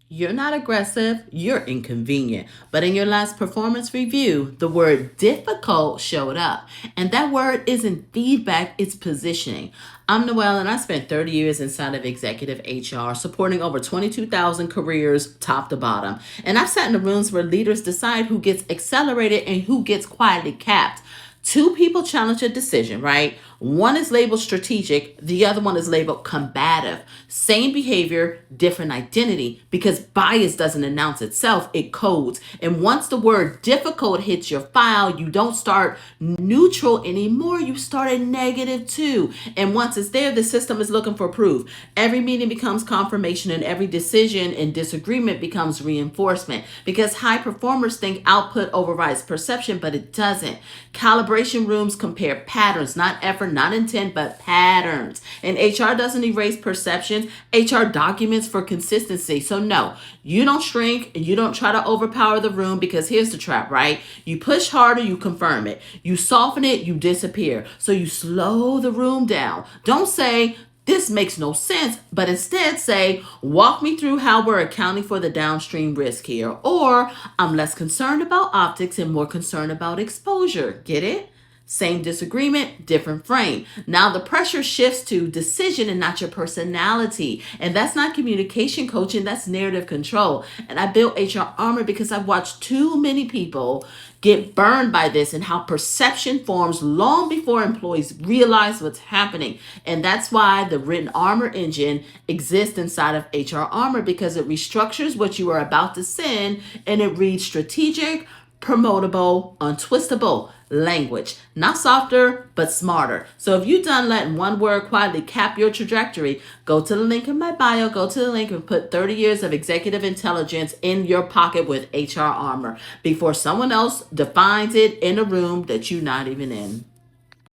You're not aggressive, you're inconvenient. But in your last performance review, the word difficult showed up. And that word isn't feedback, it's positioning. I'm Noel, and I spent 30 years inside of executive HR, supporting over 22,000 careers top to bottom. And I've sat in the rooms where leaders decide who gets accelerated and who gets quietly capped. Two people challenge a decision, right? One is labeled strategic, the other one is labeled combative. Same behavior, different identity, because bias doesn't announce itself, it codes. And once the word difficult hits your file, you don't start neutral anymore, you start at negative two. And once it's there, the system is looking for proof. Every meeting becomes confirmation, and every decision and disagreement becomes reinforcement, because high performers think output overrides perception, but it doesn't. Calibration rooms compare patterns, not effort, not intent, but patterns. And HR doesn't erase perception. HR documents for consistency. So no, you don't shrink and you don't try to overpower the room, because here's the trap, right? You push harder, you confirm it. You soften it, you disappear. So you slow the room down. Don't say, this makes no sense, but instead say, walk me through how we're accounting for the downstream risk here. Or, I'm less concerned about optics and more concerned about exposure. Get it? Same disagreement, different frame. Now the pressure shifts to decision and not your personality. And that's not communication coaching, that's narrative control. And I built HR Armor because I've watched too many people get burned by this, and how perception forms long before employees realize what's happening. And that's why the written armor engine exists inside of HR Armor, because it restructures what you are about to send, and it reads strategic, promotable, untwistable language. Not softer, but smarter. So if you're done letting one word quietly cap your trajectory, go to the link in my bio, go to the link and put 30 years of executive intelligence in your pocket with HR Armor before someone else defines it in a room that you're not even in.